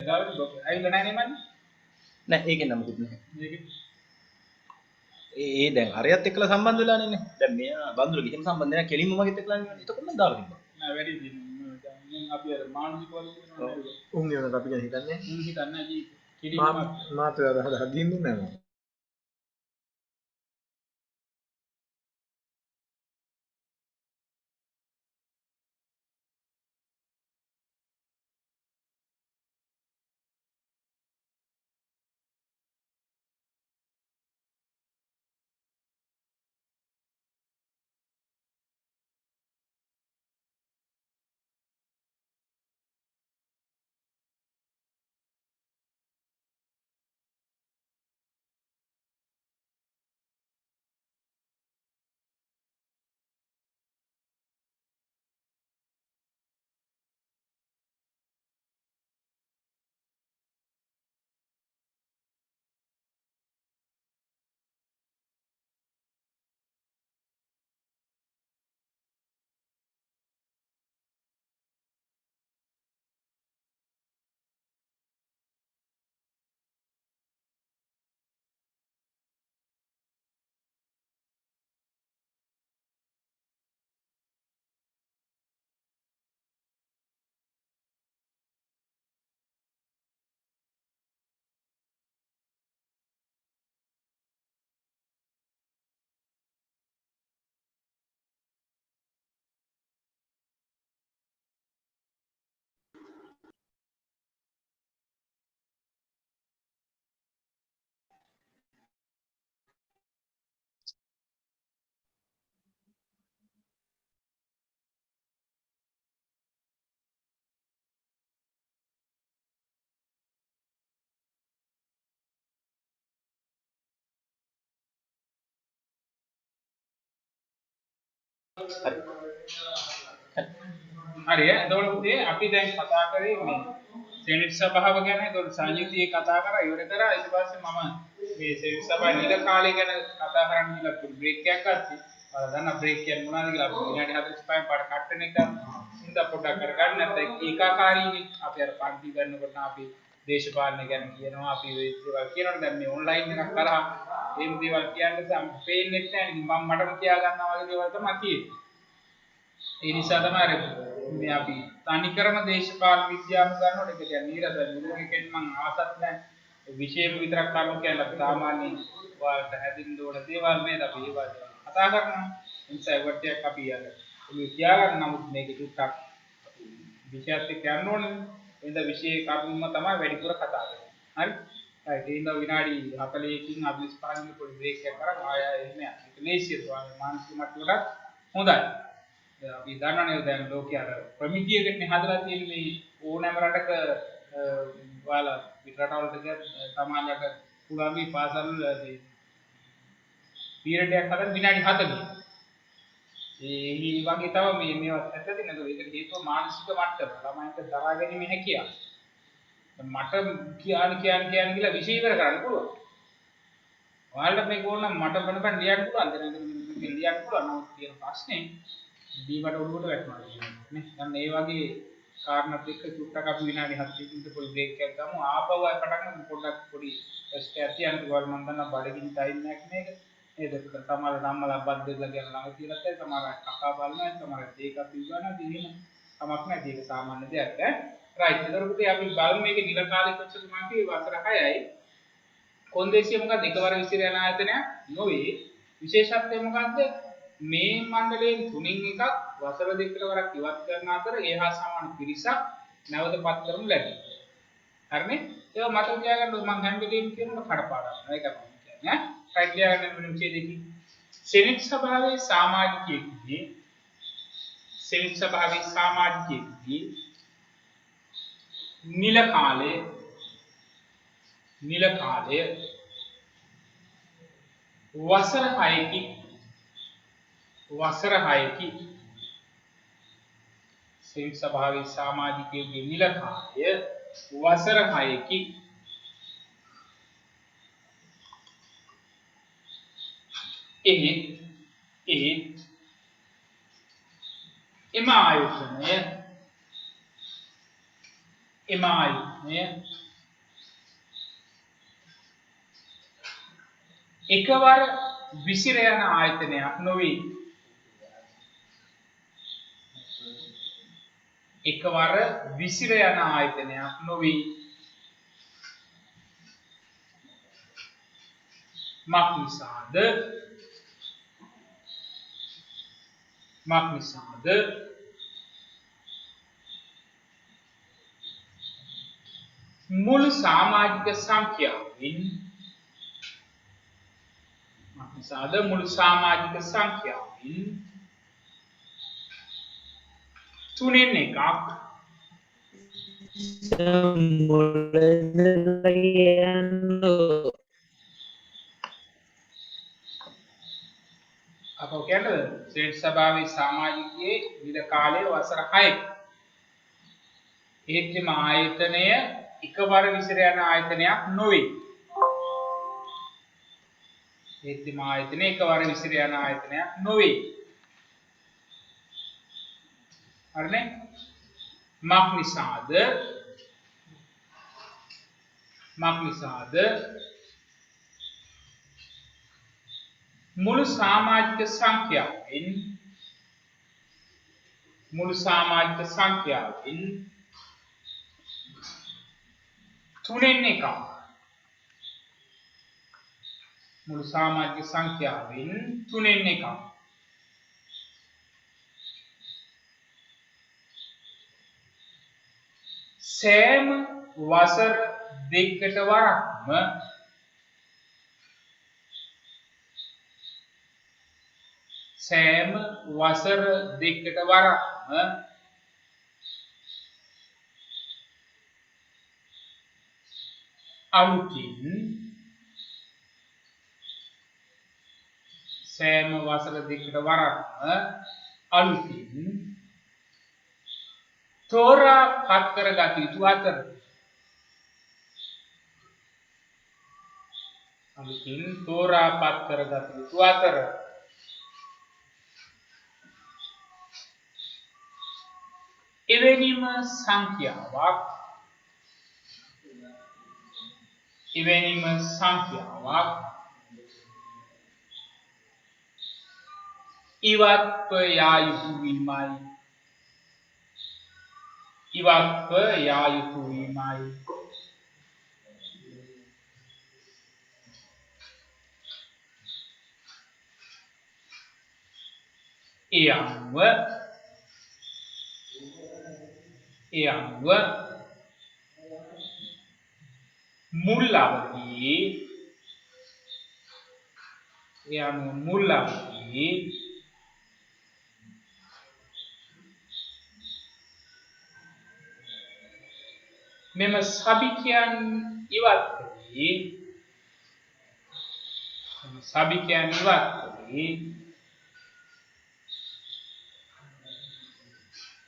දාලා බොක් ඇවිල්ලා නැහැ නේ මන්නේ නෑ ඒකෙන් නම් මොකුත් නැහැ. මේකේ ඒ දැන් අරයත් එක්කලා සම්බන්ධ වෙලානේ නේ. දැන් මෙයා බඳුර කිසිම සම්බන්ධ නැහැ කෙලින්ම මගෙත් එක්කලා නේ. එතකොට නම් දාලා තිබ්බා. නෑ වැඩි දින දැන් අපි අර මානසික වල කියනවා නේද උන් ඒකට අපි ගැන හිතන්නේ උන් හිතන්නේ ජී කිලිම මාත් හදින් දුන්නේ නැහැ. හරි එතකොට පුතේ අපි දැන් කතා කරේ මේ සෙනෙට් සභාව ගැන. ඒතකොට සංයුතියේ කතා කරා ඉවර කරා. ඊට පස්සේ මම මේ සෙනෙට් සභාවේ නිල කාලය ගැන කතා කරන්න කියලා පොඩි බ්‍රේක් එකක් ගත්තා. ඔයාලා දන්නා බ්‍රේක් කියන්නේ මොනවද කියලා අපි විනාඩි 45න් පාඩ කට්ටන එක හින්දා පොඩ්ඩක් කරගන්න. නැත්නම් ඒකාකාරීනේ අපි අර පන්ති ගන්නකොට අපි දේශපාලන ගැන කියනවා අපි ඒ දේවල් කියනකොට දැන් මේ ඔන්ලයින් එකක් කරා මේ දේවල් කියන්න පේන්නේ නැහැ. මම මටම කියා ගන්නවා වගේ දේවල් තමයි තියෙන්නේ. ඒ නිසා තමයි මේ අපි තනිකරම දේශපාලන විද්‍යාව ගන්නකොට ඒක කියන්නේ නීරස නිරෝගිකෙන් මම ආසත් නැහැ විශේෂ විතරක් කරමු කියලා අපි සාමාන්‍යයෙන් ඔයාලට හැදින්න ඕන දේවල් නේද අපි ඒවා කතා කරනවා. ඒ නිසා ඒවට අපි අර ඔළුවේ තියාගන්න. නමුත් මේක ටිකක් විශේෂත් කියන්න ඕනේ. එහෙනම් විශේෂ කරුණුම තමයි වැඩිපුර කතා කරන්නේ. හරි? ඒ ඉතින් විනාඩි 40කින් 45කින් පොඩි බ්‍රේක් එකක් කරා ආයෙ එන්න යන්න. ඒක ලේසියට මානසික මට්ටමකට හොඳයි. අපි දන්නවනේ දැන් ලෝකයේ අර ප්‍රමිතියකටනේ හදලා තියෙන්නේ මේ ඕනෑම රටක ඔයාලා පිටරටවලට ගියත් සමාජයට පුළුවන් මේ පාසල් මේ පීරියඩ් එකක් හදන්න විනාඩි 40. ඒ වගේ තව මේවත් ඇත්තද නේද? ඒකට හේතුව මානසික මට්ටම. ළමයින්ට දරා ගැනීම හැකියාව. මට කියන්න කියලා විශේෂ කරන්න පුළුවන්. ඔයාලට මේක ඕන නම් මට බනපන් ලියන්න පුළුවන්. දැන් ලියන්න පුළුවන්. නමුත් තියෙන ප්‍රශ්නේ දීවට ඔළුවට වැටෙනවා නේ. දැන් ඒ වගේ කාරණාත් එක්ක චුට්ටක් අපි විනාඩි 7කින් පොඩි බ්‍රේක් එකක් ගමු. ආපහු ආය පටන් ගමු. පොඩ්ඩක් පොඩි ටෙස්ට් එකක් තියන්න කිව්වල් මම දන්නා බඩගිනි ටයිම් එකක් මේක. නේද? සමහර ධම්මලා බද්දෙල්ලා කියන ළඟ කියලා තේ සමහර කකා බලනවා. සමහර දෙකක් බිව්වනවා. දිනෙන කමක් නැහැ. ඒක සාමාන්‍ය දෙයක් ඈ. රයිට්. ඒතකොට අපි බලමු මේකේ නිල කාලේ කොච්චර මම කිව්වේ වසර 6යි. කොන්දේසිය මොකක්ද? එකවර විසිර යන ආයතනයක් නොවේ. විශේෂත්වය මොකක්ද? මේ මණ්ඩලයෙන් තුنين එකක් වසර දෙකකට වරක් ඉවත් කරන අතර ඒහා සමාන පිරිසක් නැවතපත් කරනු ලැබේ. හරිනේ? ඒක මතක තියාගන්න මම හැම වෙලේම කියනවා කඩපාඩම්. ඒක තමයි කියන්නේ. රයිට් ලියාගන්න වෙන විෂය දෙකකින්. සෙනෙට් සභාවේ සමාජිකයෙකුගේ නිල කාලය වසර 6කි සෙනෙට් සභාවේ සමාජිකයෙකුගේ නිල කාලය වසර 6කි. එම එම ආයතනය එකවර විසිර යන ආයතනයක් නොවේ. එකවර විසිර යන ආයතනයක් නොවේ. මක් නිසාද? මක් නිසාද? මුළු සමාජික සංඛ්‍යාවෙන් මක් නිසාද? මුළු සමාජික සංඛ්‍යාවෙන් තුනෙන් එකක් අප කියන්නේ ශ්‍රේෂ්ඨ සභාවේ සමාජිකයේ විවිධ කාලයේ වසර 6ක් ඒකෙම ආයතනය එකවර විසිර යන ආයතනයක් නොවේ. ඒකෙම ආයතනය එකවර විසිර යන ආයතනයක් නොවේ. හරිනේ? මක් නිසාද? මක් නිසාද? මුළු සමාජික සංඛ්‍යාවෙන් තුනෙන් එකක් මුළු සමාජික සංඛ්‍යාවෙන් තුනෙන් එකක් සෑම වසර දෙකකට වරක්ම අලුතින් තෝරා පත් කරගත යුතු අතර එවැනිම සංඛ්‍යාවක් ඉවත්ව යා යුතු වීමයි. ඒ අනුව මුල් අවධියේ මෙම සබිකයන් ඉවත් කළේ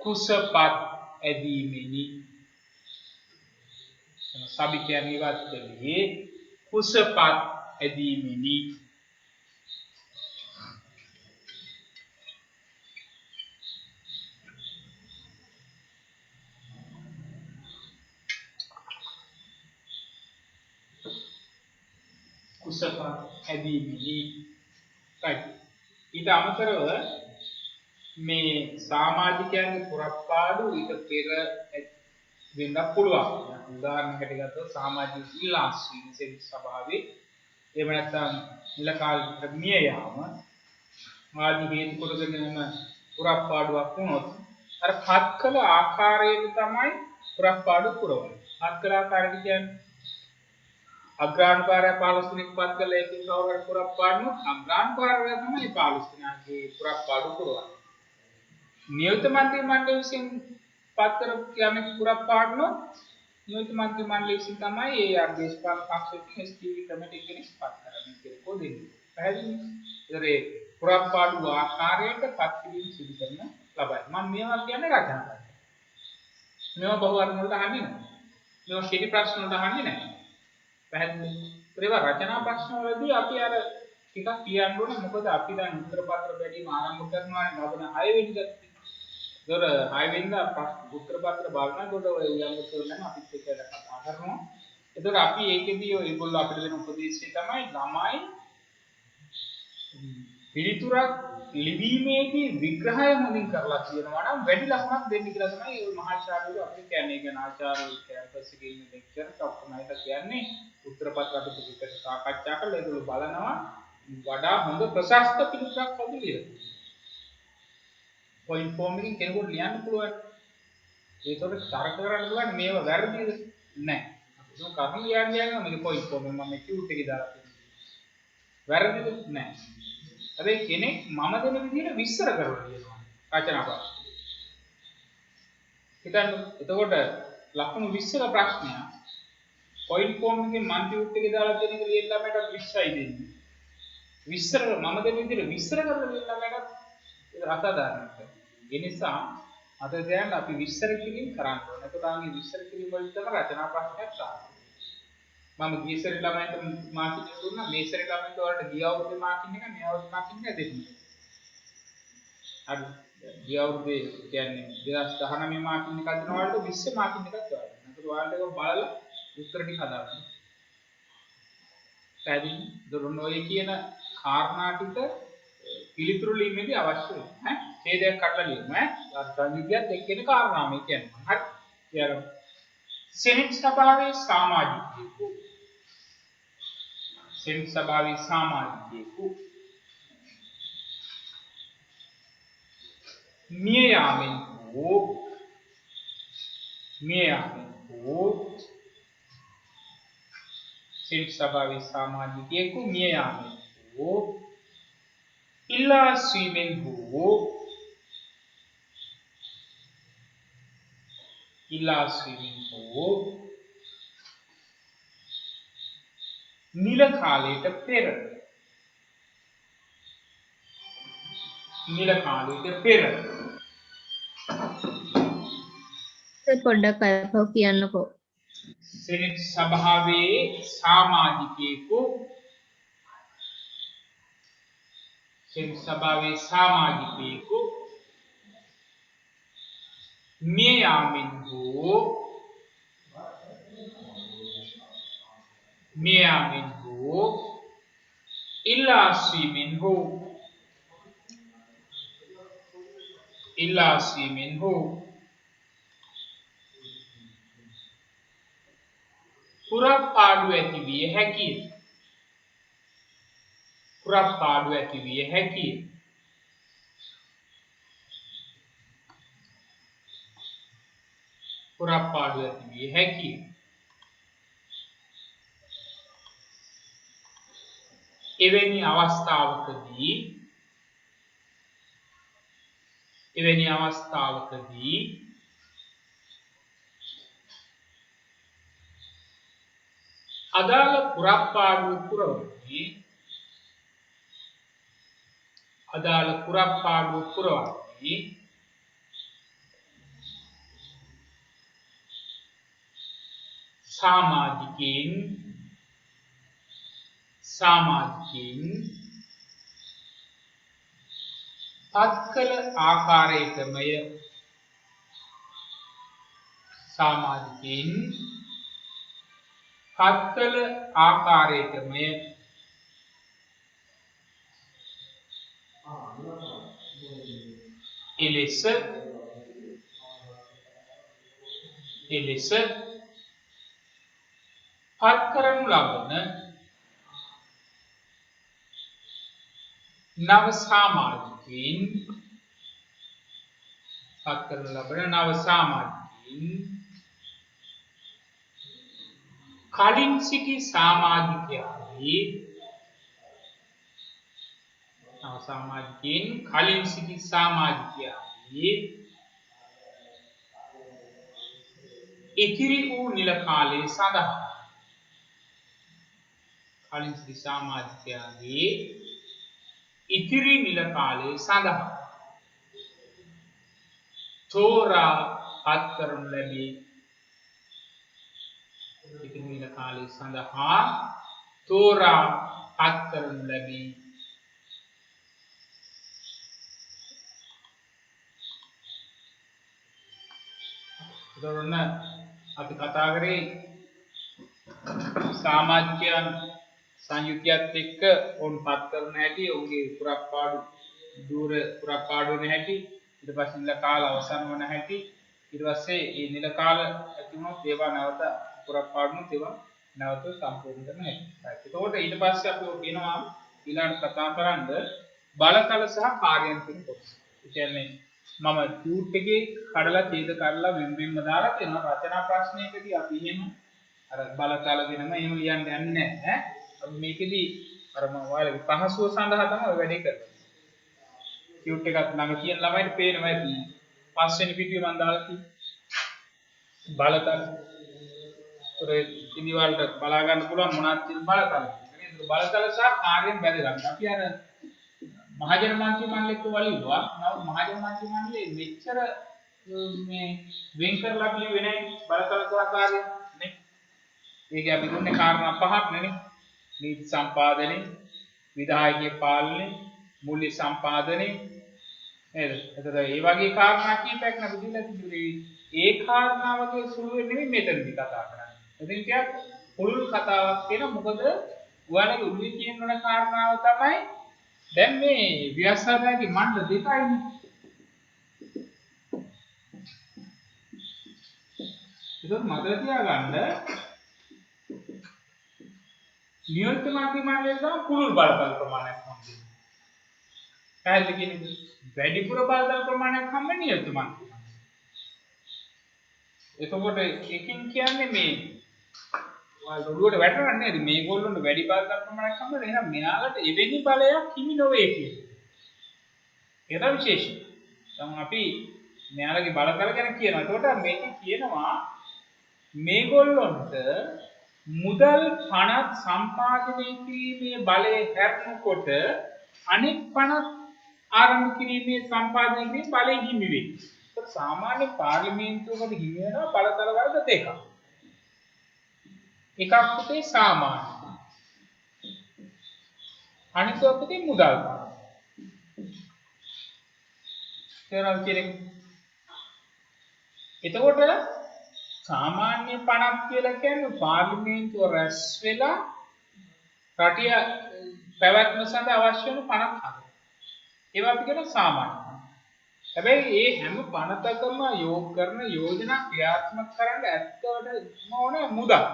කුසපත් ඇදීමෙනි. right. ඊට අමතරව මේ සමාජිකයන්ගේ පුරප්පාඩු ඊට පෙර වෙන්න පුළුවන්. උදාහරණයකට ගත්තොත් සමාජික ඉල්ලාස් වීම සභාවේ එහෙම නැත්නම් නිල කාලයකට මිය යාම ආදී හේතු කොටගෙනම පුරප්පාඩුවක් වුණොත් අර පත් කළ ආකාරයෙන් තමයි පුරප්පාඩු පුරවන්නේ. පත් කළ ආකාරය කියන්නේ අග්‍රාණ්ඩකාරය 15 දිනක් පත් කළ එකකින් කවුරුහරි පුරප්පාඩු අග්‍රාණ්ඩකාරය තමයි 15 දිනකගේ පුරප්පාඩු පුරවන්නේ. නියුත මන්ත්‍රී මණ්ඩලය විසින් පත් කරපු යමෙක් පුරප්පාඩු නියුත මන්ත්‍රී මණ්ඩලය විසින් තමයි ඒ ආදේශපාලන පක්ෂයේ STV කමිටු කෙනෙක් පත් කරන්නේ කියලා කොහෙන්ද? පැහැදිලිද? ඒතරේ පුරප්පාඩු ආකාරයට පත් කිරීම සිදු කරන ලබයි. මම මේවා කියන්නේ රචනා කරනවා. මේවා බහු වර්ණ වලට අහන්නේ නැහැ. මේවා කෙටි ප්‍රශ්න වලට අහන්නේ නැහැ. පැහැදිලිද? ඒවා රචනා ප්‍රශ්න වලදී අපි අර ටිකක් කියන්න ඕනේ මොකද අපි දැන් උත්තර පත්‍ර බැලීම ආරම්භ කරනවානේ ලබන 6 වෙනිදා. දොර 6 වෙනිදා උත්තර පත්‍ර බලනවා. ඒකට ඔය උයන්ගොතවල නම් අපිත් එක්ක කතා කරනවා. ඒතකොට අපි ඒකෙදී ඔයගොල්ලෝ අපිට දෙන උපදේශය තමයි ළමයි පිළිතුරක් ලිවීමේදී විග්‍රහය හොඳින් කරලා කියනවා නම් වැඩි ලකුණක් දෙන්න කියලා තමයි ওই මහාචාර්යවරු අපිට කියන්නේ. ඒ කියන්නේ ආචාර්ය කැම්පස් එකේ ඉන්න ලෙක්චරර්ස් ඔක්කොම හිටලා කියන්නේ උත්තර පත්‍ර අපි පිටට සාකච්ඡා කරලා ඒගොල්ලෝ බලනවා වඩා හොඳ ප්‍රශස්ත පිළිතුරක් කවුද කියලා. පොයින්ට් ෆෝම් එකකින් කෙනෙකුට ලියන්න පුළුවන්. ඒකට තර්ක කරන්න පුළුවන් මේව වැරදිද? නැහැ. අපි දුක කර්ම ලියන්නේ මේක පොයින්ට් ෆෝම් එක මම කියුට් එකේ දාලා තියෙනවා. වැරදිද? නැහැ. හැබැයි කෙනෙක් මම දෙන විදිහට විස්තර කරලා කියනවා. රචනා කරලා. හිතන්න එතකොට ලකුණු 20ක ප්‍රශ්නය පොයින්ට් ෆෝම් එකේ මම කියුට් එකේ දාලා තියෙන එක ලියන්න ළමයට 20යි දෙන්නේ. විස්තර මම දෙන විදිහට විස්තර කරලා ලියන්න ළමයට ඒක අසාධාරණයි. ඒ නිසා අද දැන් අපි විස්තර කිරීම කරන්න ඕනේ. එතකොට ආන්ගේ විස්තර කිරීම වලින් තමයි රචනා ප්‍රශ්නයක් සාර්ථක. මම ගිය සැරේ ළමයින්ට මාකින් දුන්නා මේ සැරේ ළමයින්ට ඔයාලට ගිය අවුරුද්දේ මාකින් එක මේ අවුරුද්දේ මාකින් එක දෙන්න. අර ගිය අවුරුද්දේ කියන්නේ 2019 මාකින් එකක් දෙනවා ඔයාලට 20 මාකින් එකක් ගන්නවා. එතකොට ඔයාලට ඒක බලලා උත්තර ටික හදාගන්න. පැහැදිලි? දොරන ඔය කියන කාරණා ටික පිළිතුරු ලියීමේදී අවශ්‍ය වෙනවා. ඈ ඡේදයක් කඩලා ලියමු ඈ. සංගීතයත් එක්කෙන කාරණා මේ කියන්නේ. හරි. ඊළඟ සෙනෙට් සභාවේ සමාජිකයෙකු සෙනෙට් සභාවේ සමාජිකයෙකු මිය යාමෙන් හෝ සෙනෙට් සභාවේ සමාජිකයෙකු මිය යාමෙන් හෝ ඉල්ලා ස්වීමෙන් හෝ නිල කාලයට පෙර පොඩ්ඩක් අයපව කියන්නකෝ. සෙනෙට් සභාවේ සමාජිකයෙකු මිය යාමෙන් හෝ ඉල්ලා ස්වීමෙන් හෝ පුරප්පාඩු ඇති විය හැකිය. එවැනි අවස්ථාවකදී අදාළ පුරප්පාඩුව පුරවන්නේ සමාජිකයින් පත්කල ආකාරයටමය. එලෙස පත් කරනු ලබන නව සමාජිකයින් කලින් සිටි සමාජිකයන්ගේ ඉතිරි වූ නිල කාලය සඳහා තෝරා පත් කරනු ලැබේ. ඒතොරන අපි කතා කරේ සමාජිකයන් සංයුතියත් එක්ක ඔවුන් පත් කරන හැටි ඔවුන්ගේ පුරප්පාඩු දූර පුරප්පාඩු වෙන හැටි ඊට පස්සේ නිල කාල අවසන් වන හැටි ඊට පස්සේ මේ නිල කාල ඇති වුණොත් ඒවා නැවත පුරප්පාඩුනුත් ඒවා නැවත සම්පූර්ණ කරන හැටි. එතකොට ඊට පස්සේ අපි ඔය කියනවා ඊළඟ කතා කරන්න බලතල සහ කාර්යයන් කියන කොටස. ඒ කියන්නේ මම ටියුට් එකේ කඩලා ඡේද කරලා වෙන්වෙන්ම දාලා තියෙනවා රචනා ප්‍රශ්නයකදී අපි එහෙම අර බලතල වෙනම එහෙම ලියන්න යන්නේ නැහැ. අපි මේකෙදි අර මම ඔයාලගේ පහසුව සඳහා තමයි ඔය වැඩේ කරන්නේ. ටියුට් එකත් ළඟ තියෙන ළමයිට පේනවා ඇති. පස්වෙනි පිටුවේ මම දාලා තියෙන්නේ බලතල. ඒක ඉදි වලට බලා ගන්න පුළුවන් මොනවද තියෙන බලතල. ඒක බලතල සහ කාර්යයෙන් බැඳගන්න. අපි අර මහජන මන්ත්‍රී මණ්ඩලෙත් වලිනවා. නමුත් මහජන මන්ත්‍රී මණ්ඩලේ මෙච්චර මේ වෙන් කරලා පිළිවෙ නැහැ බලතල සහ කාර්ය නේ. ඒක අපි දුන්නේ කාරණා පහක් නේ. නීති සම්පාදනය, විධායකීය පාලනය, මූල්‍ය සම්පාදනය නේද? එතකොට මේ වගේ කාරණා කීපයක් අපි දීලා තිබුණේ. ඒ කාරණා වගේ සුළුවෙන් නෙමෙයි මෙතනදි කතා කරන්නේ. එතන ටිකක් පුළුල් කතාවක් කියන මොකද ඔයාලගේ උන්නේ කියන කාරණාව තමයි දැන් මේ ව්‍යවස්ථාපනයේ මණ්ඩල දෙකයිනේ. ඒක මතක තියාගන්න නියමිත මන්ත්‍රී මණ්ඩලයේ සහ පුළුල් බලතල ප්‍රමාණයක් හම්බෙන්නේ. පැහැදිලි කියන්නේ වැඩිපුර බලතල ප්‍රමාණයක් හම්බෙන්නේ නියමිත මන්ත්‍රී මණ්ඩලයේ. එතකොට එකකින් කියන්නේ මේ ඔයාලා ඔළුවට වැටෙනවද නේද? මේගොල්ලොන්ට වැඩි බලතල ප්‍රමාණයක් හම්බෙන්නේ. එහෙනම් මෙයාලට එවැනි බලයක් හිමි නොවේ කියන්නේ. ඒක විශේෂයි. දැන් අපි මෙයාලගේ බලතල ගැන කියනවා. එතකොට මේකේ කියනවා මේගොල්ලොන්ට මුදල් පනත් සම්පාදනය කිරීමේ බලය හැරෙනකොට අනෙක් පනත් ආරම්භ කිරීමේ සම්පාදනය කිරීමේ බලය හිමි වෙයි. ඒක සාමාන්‍ය පාර්ලිමේන්තුවකට හිමි වෙනවා බලතල වර්ග දෙකක්. එකක් පුතේ සාමාන්‍ය. අනිත් පුතේ මුදල් පනත්. තේරුම් ගන්න. එතකොට සාමාන්‍ය පනත් කියලා කියන්නේ පාර්ලිමේන්තුව රැස් වෙලා රටිය පැවැත්ම සඳහා අවශ්‍ය වෙන පනත් හදන. ඒවා අපි කියන සාමාන්‍ය. හැබැයි මේ හැම පනතකම යොමු කරන යෝජනා ක්‍රියාත්මක කරන්න ඇත්තටම ඕනේ මුදල්.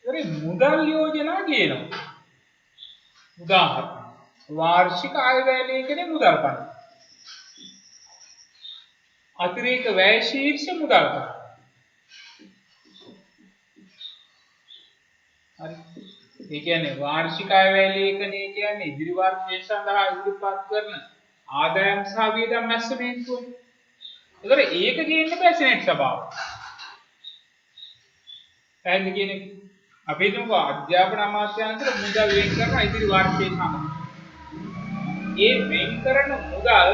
ඒ මුදල් යෝජනා කියනවා. උදාහරණ වාර්ෂික ආය වැය ලේඛනයේ මුදල් පනත. අතිරේක වැය ශීර්ෂ මුදල් පනත. හරි. ඒ කියන්නේ වාර්ෂික ආය වැය ලේඛනය කියන්නේ ඉදිරි වර්ෂය සඳහා ඉදිරිපත් කරන ආදායම් සහ වියදම් මැස්සමේන්තුවනේ. ඒතර ඒක ගේන්න බෑ සෙනෙට් සභාව. පැහැදිලි කියන්නේ අපි හිතමුකෝ අධ්‍යාපන අමාත්‍යාංශයට මුදල් වෙන් කරන ඉදිරි වර්ෂය සඳහා. ඒ වෙන් කරන මුදල්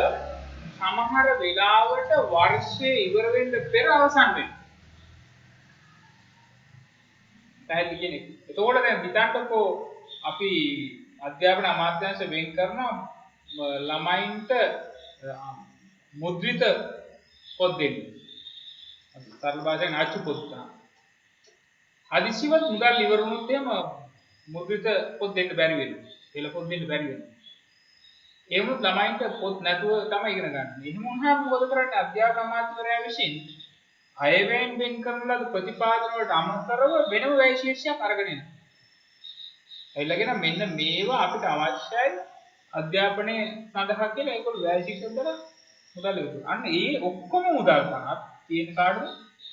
සමහර වෙලාවට වර්ෂයේ ඉවර වෙන්න පෙර අවසන් වෙනවා. පැහැදිලි කියන්නේ. එතකොට දැන් හිතන්නකෝ අපි අධ්‍යාපන අමාත්‍යාංශ වෙන් කරන ළමයින්ට මුද්‍රිත පොත් දෙන්න. සරල භාෂාවෙන් අච්චු පොත් ගන්න. හදිසියවත් මුදල් ඉවර වුණොත් එහෙම මුද්‍රිත පොත් දෙන්න බැරි වෙනවා. පෙළ පොත් දෙන්න බැරි වෙනවා. ඒ වුණත් ළමයින්ට පොත් නැතුව තමයි ඉගෙන ගන්න. එහෙම වුණාම මොකද කරන්නේ? අධ්‍යාපන අමාත්‍යවරයා විසින් අයවැයෙන් වෙන් කරන ලද ප්‍රතිපාදන වලට අමතරව වෙනම වැය ශීර්ෂයක් අරගෙන එනවා. එයිලගෙන මෙන්න මේවා අපිට අවශ්‍යයි අධ්‍යාපනයේ සඳහා කියලා ඒගොල්ලෝ වැය ශීර්ෂයක් දාලා මුදල් ඉවතුන. අන්න ඒ ඔක්කොම මුදල් පනත් තියෙන කාඩුව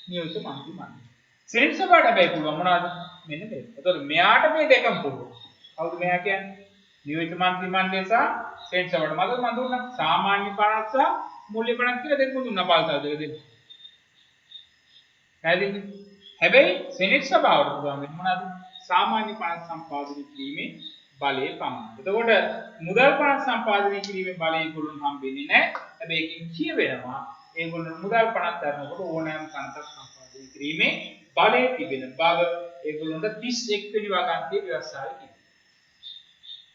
නියමිත මන්ත්‍රී මණ්ඩලය. සෙනෙට් සභාවට හැබැයි පුළුවන් මොනවද? මෙන්න මේක. ඒතකොට මෙයාට මේ දෙකම පුළුවන්. කවුද මෙයා කියන්නේ? නියමිත මන්ත්‍රී මණ්ඩලය සහ සෙනෙට් සභාවට. මම දුන්නා සාමාන්‍ය පනත් සහ මූල්‍ය පනත් කියලා දෙකම දුන්නා බලතල දෙක දෙන්න. පැහැදිලිද? හැබැයි සෙනෙට් සභාවට පුළුවන් වෙන්නේ මොනවද? සාමාන්‍ය පනත් සම්පාදනය කිරීමේ බලය පමණයි. එතකොට මුදල් පනත් සම්පාදනය කිරීමේ බලය ඒගොල්ලොන් හම්බෙන්නේ නැහැ. හැබැයි ඒකෙන් කියවෙනවා ඒගොල්ලෝ මුදල් පනත් ගන්නකොට ඕනෑම පනතක් සම්පාදනය කිරීමේ බලය තිබෙන බව ඒගොල්ලොන්ට 31 වෙනි වගන්තියේ ව්‍යවස්ථාවේ කියනවා.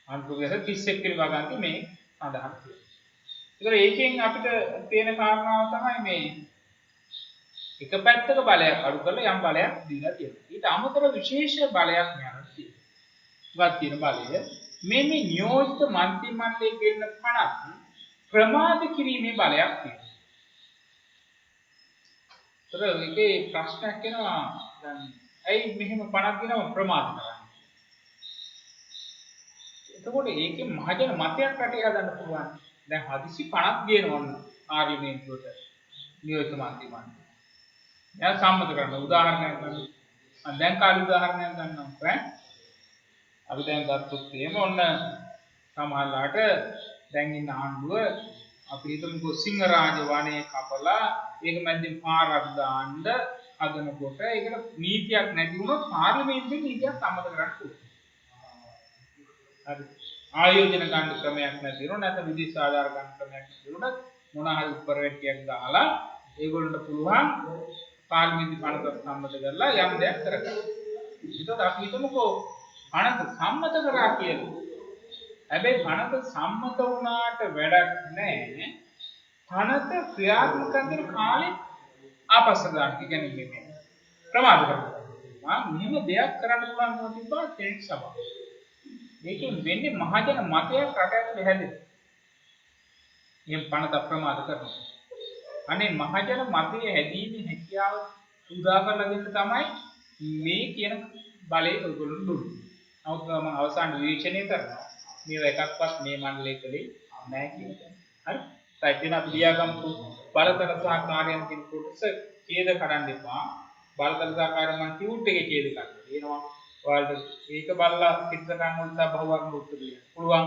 අනුකූලව 31 වෙනි වගන්තියේ මේ සඳහන් කරනවා. ඒතර ඒකෙන් අපිට තේන කාරණාව තමයි මේ එක පැත්තක බලයක් අඩු කරලා යම් බලයක් දීලා තියෙනවා. ඊට අමතරව විශේෂ බලයක් මෙයාට තියෙනවා. වත් තියෙන බලය මේ නියෝජිත මන්ත්‍රී මණ්ඩලයේ දෙන්න පණක් ප්‍රමාද කිරීමේ බලයක් තියෙනවා. ඒතර ඒකේ ප්‍රශ්නයක් එනවා දැන් ඇයි මෙහෙම පණක් දෙනව ප්‍රමාද කරන්නේ? එතකොට ඒකේ මහජන මතයක් රටේ හදන්න පුළුවන්. දැන් හදිසි පණක් දෙනවා ඕන පාර්ලිමේන්තුවට නියෝජිත මන්ත්‍රී මණ්ඩලය. දැන් සම්මත කරන උදාහරණයක් ගන්න. මම දැන් කාලේ උදාහරණයක් ගන්නවා. අපි දැන් ගත්තොත් එහෙම ඔන්න සමහරලාට දැන් ඉන්න ආණ්ඩුව අපි හිතමුකෝ සිංහරාජ වනයේ කපලා ඒක මැදින් පාරක් දාන්න හදනකොට ඒකට නීතියක් නැති වුණොත් පාර්ලිමේන්තුවේ නීතියක් සම්මත කරන්න පුළුවන්. හරි. ආයෝජන ගන්න ක්‍රමයක් නැති වුණොත් නැත්නම් විදේශ ආධාර ගන්න ක්‍රමයක් නැති වුණොත් මොන හරි උපරවැටියක් දාලා ඒගොල්ලන්ට පුළුවන් පාර්ලිමේන්තු පනත සම්මත කරලා යම් දෙයක් කරගන්න. ඒකට අපි හිතමුකෝ පනත සම්මත කරා කියලා. හැබැයි පනත සම්මත වුණාට වැඩක් නැහැ. පනත ක්‍රියාත්මක කරන කාලේ ආපස්සට දාන්න. ඒ කියන්නේ මේ ප්‍රමාද කරනවා. මෙහෙම දෙයක් කරන්න පුළුවන් මොකද තිබ්බා සෙනෙට් සභාව. මේකෙන් වෙන්නේ මහජන මතයක් රට ඇතුලේ හැදෙනවා. මේ පනත ප්‍රමාද කරනවා. අනේ මහජන මතයේ හැදීමේ හැකියාව උදා කරලා දෙන්න තමයි මේ කියන බලය ඔයගොල්ලෝ දුන්නේ. නමුත් මම අවසාන විවේචනය කරනවා මේව එකක්වත් මේ මණ්ඩලයේ කලේ නැහැ කියලා. හරි? සයිටින් අපි ලියාගමු බලතල සහකාරයන් කියන කොටස ඡේද කඩන්න එපා. බලතල සහකාරයන් මම ටියුට් එකේ ඡේද කරලා දෙනවා. ඔයාලට ඒක බලලා පිටසටහන් වලට බහුවර්ග උත්තර ලියන්න පුළුවන්.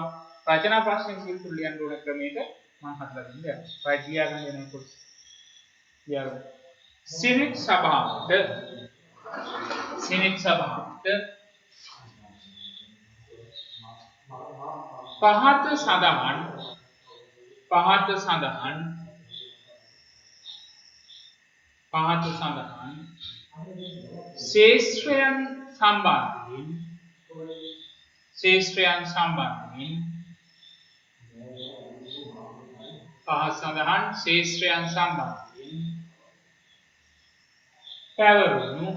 රචනා ප්‍රශ්න පිළිතුරු ලියන්න ඕන ක්‍රමයක මම හදලා දෙන්නම්. සයිට් ලියාගන්න යන කොටස. සිනෙට් සභාවට පහත සඳහන් ශේෂ්ත්‍රයන් සම්බන්ධයෙන් පහත සඳහන් ශේෂ්ත්‍රයන් සම්බන්ධයෙන් පැවරුණු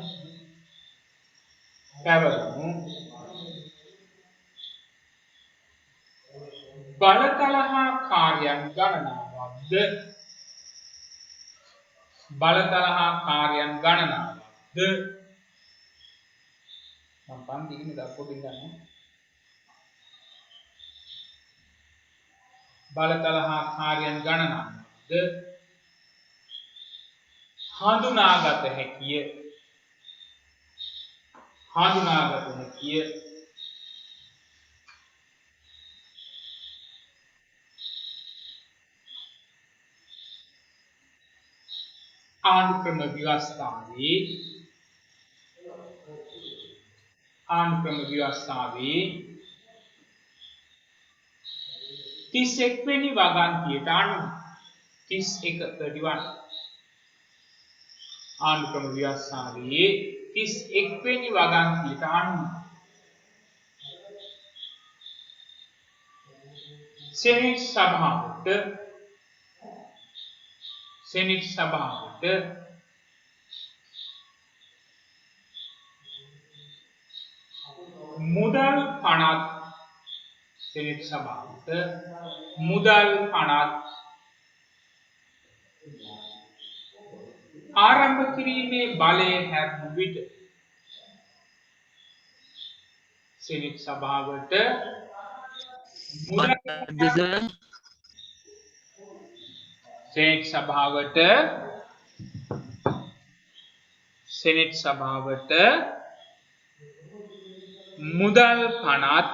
බලතල හා කාර්යයන් ගණනාවක්ද මම පන්ති ඉන්නේ දක්වපින් ගන්නවා. බලතල හා කාර්යයන් ගණනාවක්ද හඳුනාගත හැකිය ආනුක්‍රම ව්‍යවස්ථාවේ 31 වෙනි වගන්තියට අනුව 31 ආනුක්‍රම ව්‍යවස්ථාවේ 31 වෙනි වගන්තියට අනුව සෙනෙට් සභාවට මුදල් පනත් ආරම්භ කිරීමේ බලය හැරුණු විට සෙනෙට් සභාවට මුදල් පනත්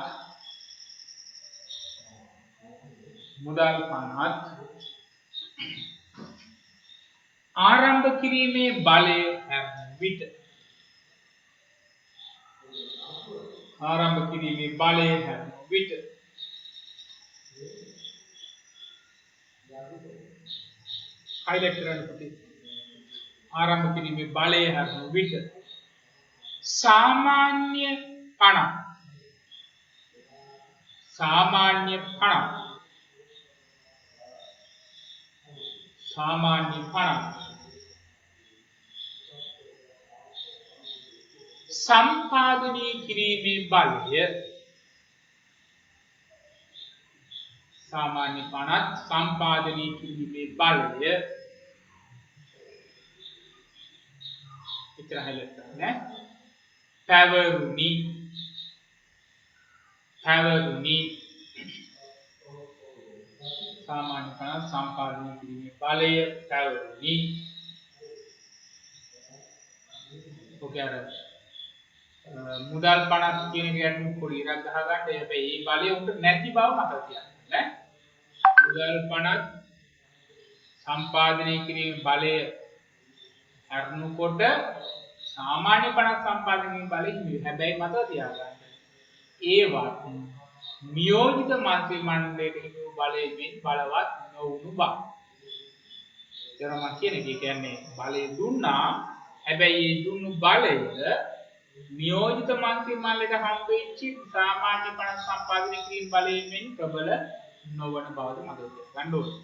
ආරම්භ කිරීමේ බලය හැරුණු විට highlight කරන්න පුතේ. ආරම්භ කිරීමේ බලය හැරුණු විට සාමාන්‍ය පණ සම්පාදනය කිරීමේ බලය සාමාන්‍ය පනත් සම්පාදනය කිරීමේ බලය ඉතර හැලෙන්න පැවරුණි සාමාන්‍ය පනත් සම්පාදනය කිරීමේ බලය පැවරුණි ඔකේ අර මුදල් 50 කියන එක ගැන පොඩි ඉරක් ගහ ගන්න. හැබැයි මේ බලය උන්ට නැති බව මතක තියාගන්න ඈ. මුදල් 50 සම්පාදනය කිරීමේ බලය අරනකොට සාමාන්‍ය 50 සම්පාදනය කිරීමේ බලය හිමි. හැබැයි මතක තියාගන්න. ඒවත් නියෝජිත මන්ත්‍රී මණ්ඩලයට හිමි බලයෙන් බලවත් නොවුණු බව. ඒතරම කියන්නේ බලය දුන්නා. හැබැයි මේ දුන්නු බලය නියෝජිත මන්ත්‍රී මණ්ඩලයට හම්බෙච්ච සාමාන්‍ය 50 සම්පාදනය කිරීම බලයෙන් ප්‍රබල නොවන බවද මතක ගන්න ඕනේ.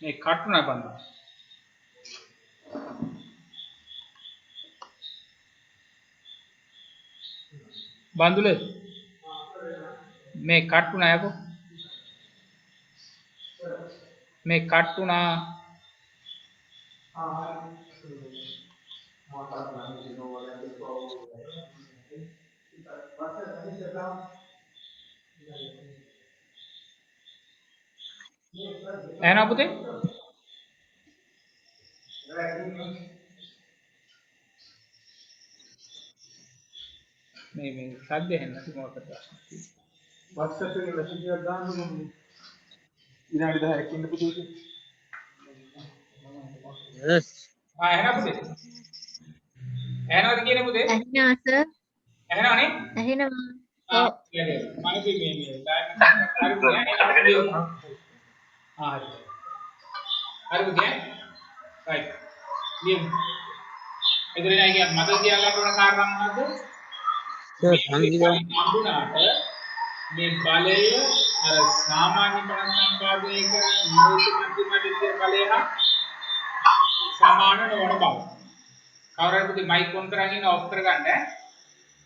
මේ කටුන බඳුන. බඳුල මේ කටුන යකෝ. මේ කටුනා එහෙනම් පුතේ මේ සද්ද එහෙම නැති මොකටද WhatsApp එකේ message එකක් දාන්නකො ඊළඟ 10ක් ඉන්න පුතේ yes එහෙනම් පුතේ එහෙනවද කියන්නේ පුතේ ඇහෙනවා සර්. එහෙනවනේ ඇහෙනවා. ආ හරි මම මේ හරි පුතේ රයිට් ලියමු එදිරින් අයියා මතක තියාගන්න ඕන කාරණා මොනවද සර් සංගීතය හම්බුණාට මේ බලය අර සාමාන්‍ය පණ සම්පාදනය කරන නියෝජිත මන්ත්‍රී බලය හා සමාන නොවන බව. කවුරුහරි පුතේ මයික් ඔන් කරගෙන ඉන්න ඔෆ් කරගන්න ඈ.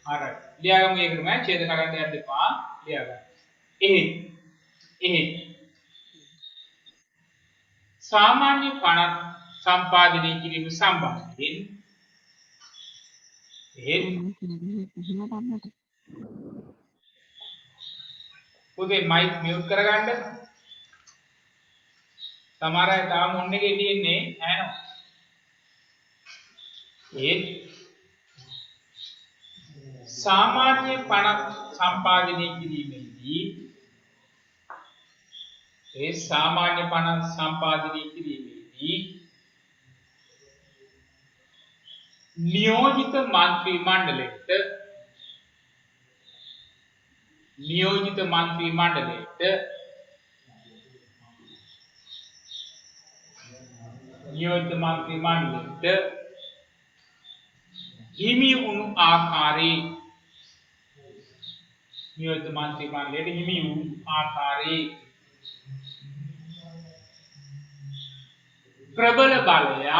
හරි. ලියාගමු ඒකටම ඡේද කරන්න යන්න එපා. ලියාගන්න. එහෙ සාමාන්‍ය පණ සම්පාදනය කිරීම සම්බන්ධයෙන් පුතේ මයික් මියුට් කරගන්න. සමහර අය තාම ඔන් එකේ තියෙන්නේ ඇහෙනවා. सामान्य पण संपादने किरीमेदी सामान्य पण संपादने किरीमेदी नियोजित मंत्री मंडलेट हिमी उनु आकारे नियोजित मंत्री मंडलेट हिमी उनु आकारे प्रबल बालया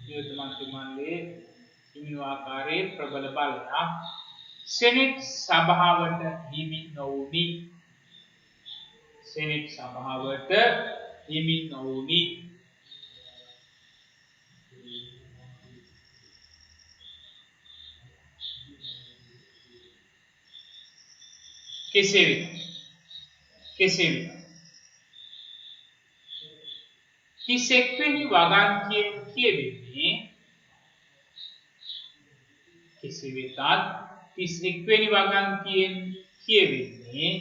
नियोजित मंत्री मंडलेट हिमी उनु आकारे प्रबल बालया सेनेट सभाවට හිමි නොවුනි सेनेट सभाවට හිමි නොවුනි කෙසේ වෙතත් 31 වෙනි වගන්තියෙන් කියවෙන්නේ කෙසේ වෙතත් 31 වෙනි වගන්තියෙන් කියවෙන්නේ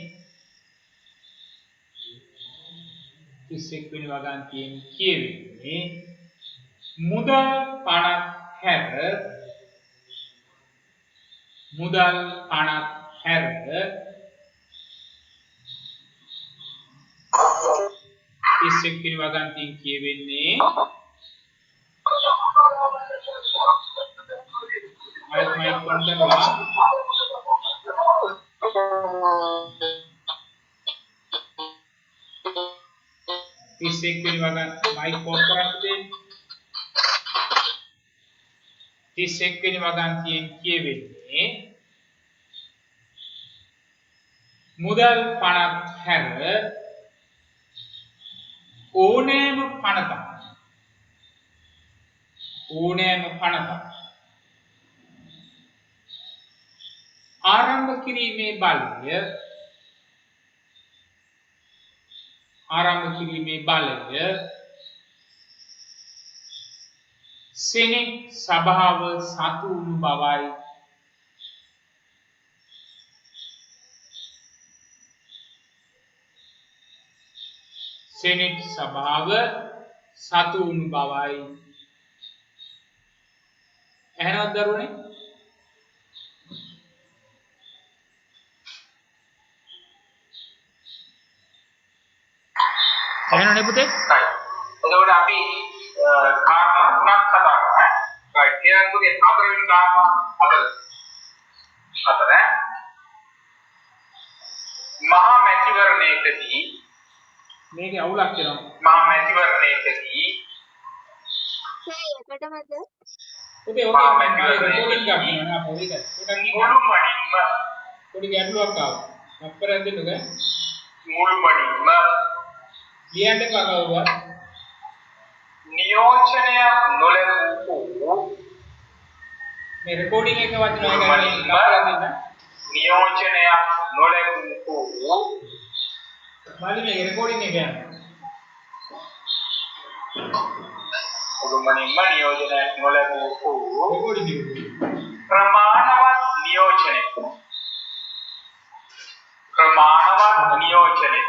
31 වෙනි වගන්තියෙන් කියවෙන්නේ මුදල් පණක් හැර ඉස්සෙක් වෙනි වගන්තියෙන් කියවෙන්නේ අයත් මයික් ඔන් කරනවා 31 වෙනි වගන් මයික් ඕෆ් කරන්න දෙන්න. 31 වෙනි වගන්තියෙන් කියවෙන්නේ මුදල් පනත් හැර ඕනෑම පනතක් ආරම්භ කිරීමේ බලය සෙනෙට් සභාව සතු වුණු බවයි. සෙනෙට් සභාව සතු වුණු බවයි. එහෙනම් දරුවනේ එහෙනම් පුතේ එතකොට අපි කාරණා තුනක් කතා කරා. right ඊළඟ පුතේ හතරවෙනි කාරණා හතර මහා මැතිවරණයකදී මේකේ අවුලක් වෙනවා. මහා මැතිවරණයකදී පුතේ ඔක රෙකෝඩින් ගන්නවා පොඩි ගැටලුවක් ආවා. අපරන් දෙන්නක මුළුමනින්ම ලියන්න කවුරුවත් නියෝජනය නොලැබූ මේ රෙකෝඩින් එක වචන ගන්න නියෝජනයක් නොලැබූ මාළි මේ රෙකෝඩින් එක ගන්න මුළුමනින්ම නියෝජනයක් නොලැබූ රෙකෝඩින් එක ප්‍රමාණවත් නියෝජනය ප්‍රමාණවත් නියෝජනය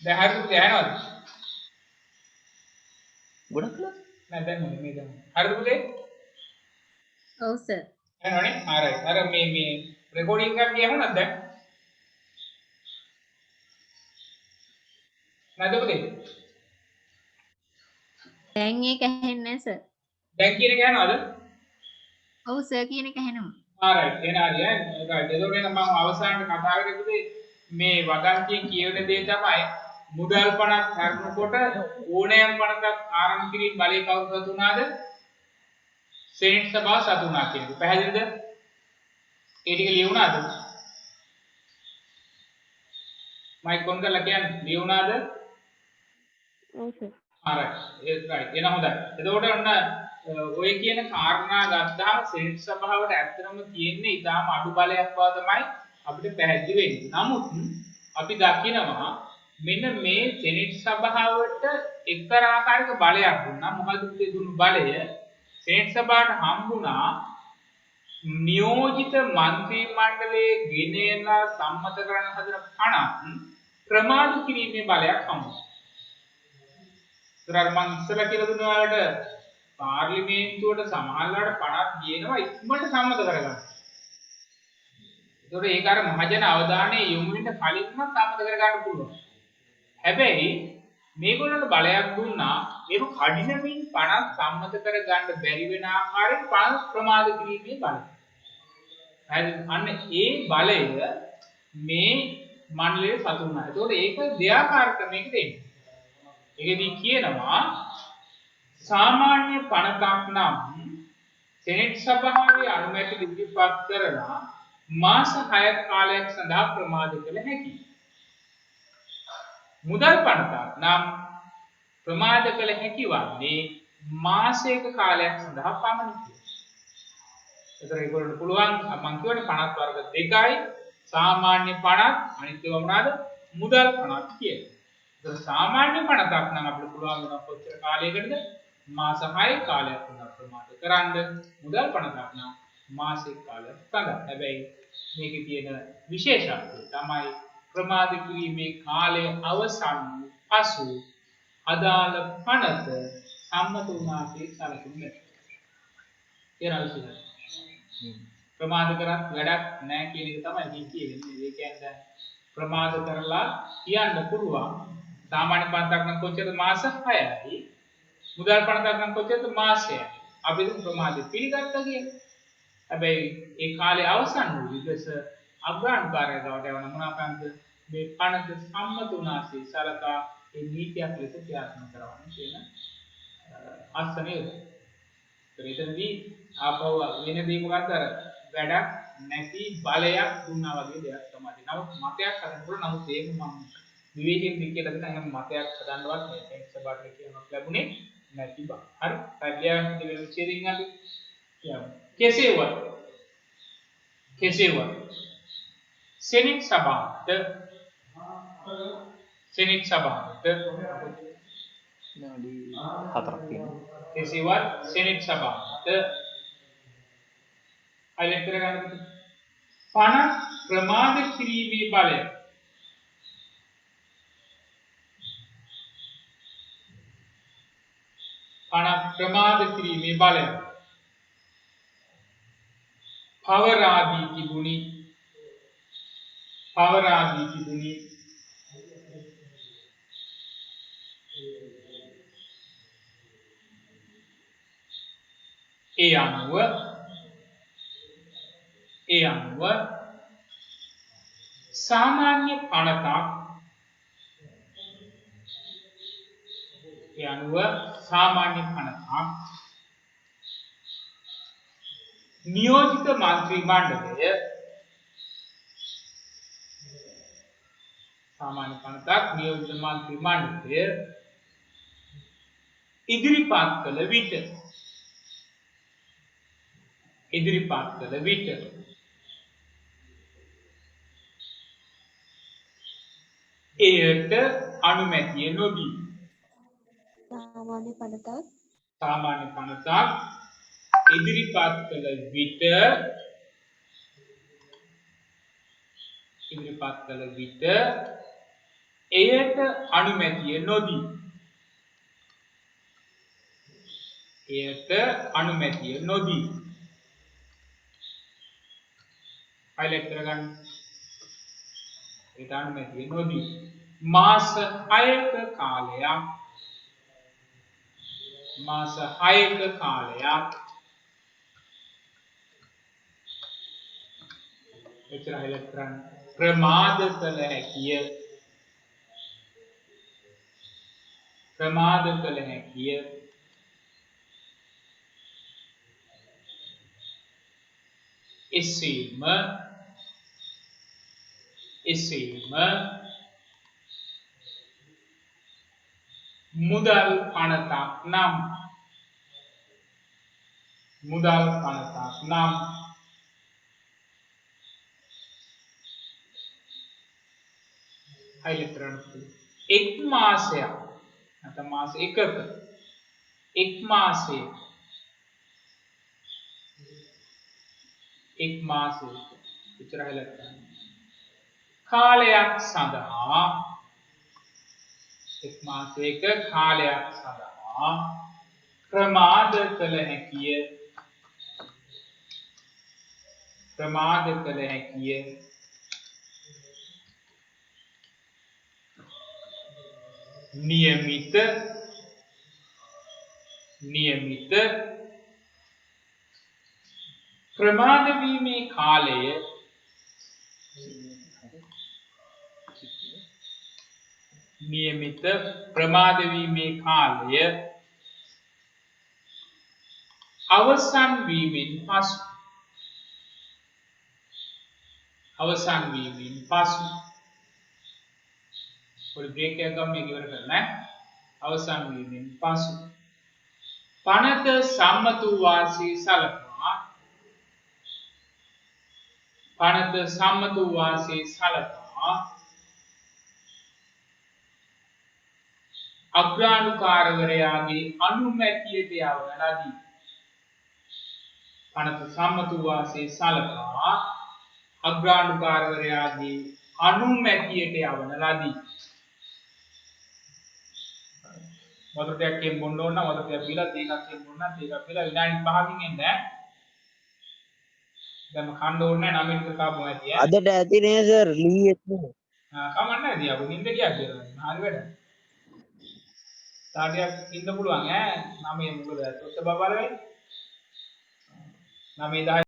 දැන් හරියට දැනනවද? ගොඩක් කළා. නෑ දැන් මේ දැන්. හරිද පුතේ? ඔව් සර්. එහෙනවනේ. හරි. අර මේ රෙකෝඩින් එකක් ගියහමද දැන්? නැද පුතේ? දැන් ඒක ඇහෙන්නේ නැහැ සර්. දැන් කියන එක යනවද? ඔව් සර් කියන එක ඇහෙනවා. right එහෙනම් හරි ඈ. right. එතකොට මම අවසානයේ කතා කරේ පුතේ මේ වගන්තියෙන් කියවෙන දේ තමයි මුදල් පනක් හරිනකොට ඕනෑම පනක් ආරම්භ කිරීම බලය කවුරු සතු වුණාද? සෙනෙට් සභාව සතු වුණා කියන එක. පැහැදිලිද? ඒ ටික ලියුණාද? මයික් ඔන් කරලා කියන්නේ ලියුණාද? ඔව් සර්. හරි. ඒක right. එන හොඳයි. එතකොට ඔන්න ඔය කියන කාරණා ගත්තාම සෙනෙට් සභාවට ඇත්තටම තියෙන්නේ ඊටාම අඩු බලයක් බව තමයි අපිට පැහැදිලි වෙන්නේ. නමුත් අපි දකිනවා මෙන්න මේ සෙනෙට් සභාවට එක්තරා ආකාරයක බලයක් දුන්නා. මොකද උදේ දුන්නු බලය සෙනෙට් සභාවට හම්බුණා නියෝජිත മന്ത്രി මණ්ඩලයේ ගෙනෙලා සම්මත කරන්න හදන පණක් ප්‍රමාද කිරීමේ බලයක් හම්බුණා. ඒතර මම ඉස්සලා කියලා දුන්නා වලට පාර්ලිමේන්තුවට සමහරවල්ලාට පණක් ගේනවා ඉක්මනට සම්මත කරගන්න. ඒතකොට ඒක අර මහජන අවධානය යොමු වෙන්න කලින්ම සම්මත කරගන්න පුළුවන්. හැබැයි මේගොල්ලන්ට බලයක් දුන්නා ඒක කඩිනමින් පණක් සම්මත කරගන්න බැරි වෙන ආකාරයෙන් පණ ප්‍රමාද කිරීමේ බලය. අන්න ඒ බලය මේ මණ්ඩලයේ සතු වුණා. ඒතකොට ඒක දෙආකාර ක්‍රමයකට එන්නේ. ඒකෙදී කියනවා සාමාන්‍ය පණතක් නම් සෙනෙට් සභාවේ අනුමැතිය ඉදිරිපත් කරලා මාස 6ක කාලයක් සඳහා ප්‍රමාද කළ හැකියි. මුදල් පණතක් නම් ප්‍රමාද කළ හැකි වන්නේ මාසයක කාලයක් සඳහා පමණයි. ඒතර ඒගොල්ලන්ට පුළුවන් මම කියවනේ පණත් වර්ග දෙකයි සාමාන්‍ය පණත් අනිත් ඒවා මොනවාද මුදල් පණත් කියලා. ඒතර සාමාන්‍ය පණතක් නම් අපිට පුළුවන් වෙන කොච්චර කාලයකටද මාස 6 කාලයක් වුණා ප්‍රමාද කරන්න. මුදල් පණතක් නම් මාසික කාලයක් සඳහා. හැබැයි මේකේ තියෙන විශේෂත්වය තමයි ප්‍රමාද කිරීමේ කාලය අවසන් පසු අදාළ පනත සම්මත වුණාසේ සැලකුන්නේ නැහැ. ඒ රාශිය. ප්‍රමාද කරත් වැඩක් නැහැ කියන එක තමයි කියන්නේ. ඒ කියන්නේ ප්‍රමාද කරලා කියන්න පුළුවන් සාමාන්‍ය පන්තක් නම් කොච්චරද මාස 6යි. මුදල් පනතක් නම් කොච්චරද මාසයක්. අපි දුක් ප්‍රමාදෙ පිළිගත්තා කියලා. හැබැයි ඒ කාලේ අවසන් වූ විගස අග්‍රාණ්ඩකාරය ගාවට යවන මොනවාද මේ පනත සම්මත වුණාසේ සලකා ඒ නීතියක් ලෙස ක්‍රියාත්මක කරවන්න කියන අත්සනය. ඒතනදී ආපහු වෙන දේ මොකක්ද අර වැඩක් නැති බලයක් දුන්නා වගේ දෙයක් තමයි. නමුත් මතයක් හදනකොට නමුත් ඒක මම විවේකයෙන් කියලා දෙන හැම මතයක් හදන්නවත් මේ සෙන්ස් සබාට කියනක් ලැබුණේ නැති බව. හරි. පරිලයන් දෙවෙනි විචේරින් අපි කියමු. කෙසේවත් සෙනෙට් සභාවට විනාඩි 4ක් තියෙනවා. කෙසේවත් සෙනෙට් සභාවට highlight කරගන්න පණ ප්‍රමාද කිරීමේ බලය පණ ප්‍රමාද කිරීමේ බලය පවරාදී තිබුණි ඒ අනුව සාමාන්‍ය පනතක් නියෝජිත මන්ත්‍රී මණ්ඩලය ඉදිරිපත් කළ විට එයට අනුමැතිය නොදී සාමාන්‍ය පනතක් ඉදිරිපත් කළ විට එයට අනුමැතිය නොදී highlight කරගන්න. ඒට අනුමැතිය නොදී මාස 6ක කාලයක් එච්චර highlight කරන්න. ප්‍රමාද කළ හැකිය එසේම මුදල් පනතක් නම් highlight කරන්න. එක් මාසයක් නැත්නම් මාස එකක එක් මාසයක විතර highlight කරන්න. කාලයක් සඳහා ප්‍රමාද කළ හැකිය නියමිත ප්‍රමාද වීමේ කාලය අවසන් වීමෙන් පසු පොඩි බ්‍රේක් එකක් ගමු මේක ඉවර කරන්න ඈ. අවසන් වීමෙන් පසු පනත සම්මත වූ වාසේ සලකා අග්‍රාණ්ඩුකාරවරයාගේ අනුමැතියට යවන ලදී. පනත සම්මත වූ වාසේ සලකා අග්‍රාණ්ඩුකාරවරයාගේ අනුමැතියට යවන ලදී. වතුර ටිකක් බොන්න ඕන නම් වතුර ටිකක් බීලා තේකක් බොන්න නම් තේකක් බීලා විනාඩි 5කින් එන්න ඈ. දැන් කන්න ඕනේ නැහැ 9 මිනිත්තු කාපුවා ඇති ඈ. අදට ඇති නේ සර් ලී එක්ක. කමන්න නැති අපු නින්ද ගියා කියලා. හරි වැඩ. තාටියක් ඉන්න පුළුවන් ඈ 9 මොකද ඔත්ත බබාලා වෙන්නේ 9 10